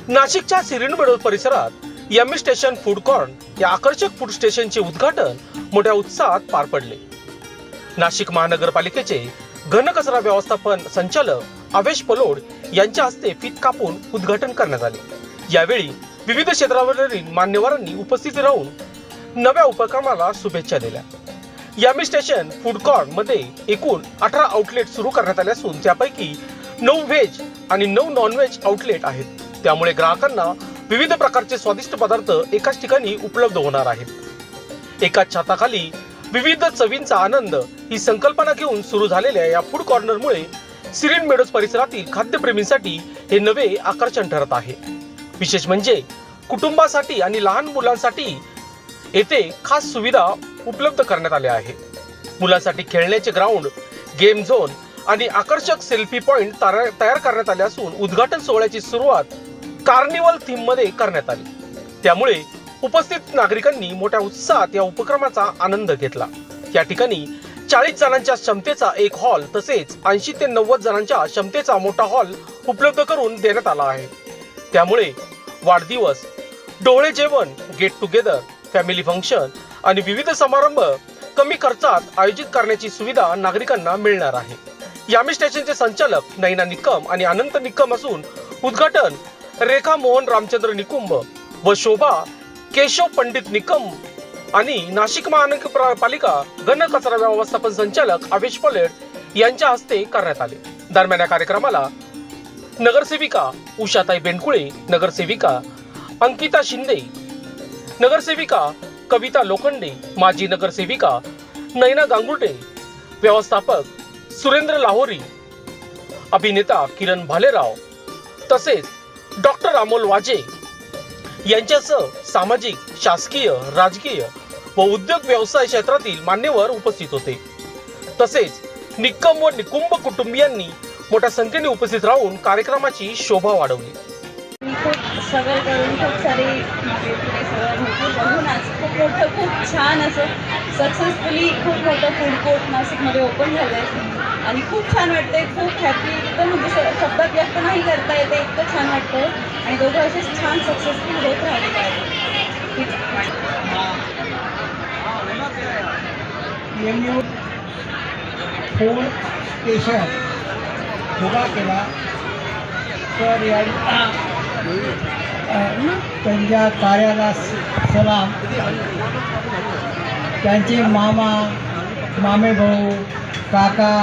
नाशिकच्या सिरिनमेडो परिसरात yummy station food corn या आकर्षक फूड स्टेशनचे उद्घाटन मोठ्या उत्साहात पार पडले। नाशिक महानगरपालिकेचे घनकचरा व्यवस्थापन संचालक आवेश पलोड यांच्या हस्ते फीत कापून उद्घाटन करण्यात आले। यावेळी विविध क्षेत्रावरील मान्यवरांनी उपस्थित राहून नव्या उपक्रमाला शुभेच्छा दिल्या। यम्मी स्टेशन फूड कॉर्न मध्ये एकूण 18 आउटलेट सुरू करण्यात आले असून त्यापैकी 9 व्हेज आणि 9 नॉन व्हेज आउटलेट आहेत। त्यामुळे ग्राहकांना विविध प्रकारचे स्वादिष्ट पदार्थ एकाच ठिकाणी उपलब्ध होणार आहेत। एकाच छताखाली विविध चवींचा आनंद ही संकल्पना घेऊन सुरू झालेल्या या फूड कॉर्नरमुळे सिरिनमेडो परिसरातील खाद्यप्रेमींसाठी हे नवे आकर्षण ठरत आहे। विशेष म्हणजे कुटुंबासाठी आणि लहान मुलांसाठी येथे खास सुविधा उपलब्ध करण्यात आल्या आहेत। मुलांसाठी खेळण्याचे ग्राउंड, गेम झोन आणि आकर्षक सेल्फी पॉइंट तयार करण्यात आले असून उद्घाटन सोहळ्याची सुरुवात कार्निवल थीम मध्ये करण्यात आली। त्यामुळे उपस्थित नागरिकांनी मोठ्या उत्साहात या उपक्रमाचा आनंद घेतला। या ठिकाणी 40 जणांच्या क्षमतेचा एक हॉल तसेच 80 ते 90 जणांच्या क्षमतेचा मोठा हॉल उपलब्ध करून देण्यात आला आहे। त्यामुळे वाढदिवस, डोळे जेवण, गेट टुगेदर, फॅमिली फंक्शन आणि विविध समारंभ कमी खर्चात आयोजित करण्याची सुविधा नागरिकांना मिळणार आहे। यम्मी स्टेशनचे संचालक नैना निकम आणि अनंत निकम असून उद्घाटन रेखा मोहन रामचंद्र निकुंभ व शोभा केशव पंडित निकम आणि नाशिक महानगरपालिका घनकचरा व्यवस्थापन संचालक आवेश पलोड यांच्या हस्ते करण्यात आले। दरम्यान या कार्यक्रमाला नगरसेविका उषाताई बेंडकुळे, नगरसेविका अंकिता शिंदे, नगरसेविका कविता लोखंडे, माजी नगरसेविका नैना गांगुर्डे, व्यवस्थापक सुरेंद्र लाहोरी, अभिनेता किरण भालेराव तसेच डॉक्टर अमोल वाजे यांच्यासह सामाजिक, शासकीय, राजकीय व उद्योग व्यवसाय क्षेत्रातील मान्यवर उपस्थित होते। तसेच निकम व निकुंभ कुटुंबियांनी मोठ्या संख्येने उपस्थित राहून कार्यक्रमाची शोभा वाढवली। खूप स्ट्रगल करून खूप सारी सगळं बघून आज खूप छान असं सक्सेसफुली खूप मोठं फूड कोर्ट नाशिकमध्ये ओपन झालं आहे आणि खूप छान वाटतंय। खूप हॅपी, एकदम म्हणजे शब्दात व्यक्त नाही करता येते, इतकं छान वाटतंय आणि दोघं असेच छान सक्सेसफुल होत राहिले पाहिजे। फूड स्टेशन उभा केला तर त्यांच्या कार्याला सलाम। त्यांचे मामा, मामेभाऊ, काका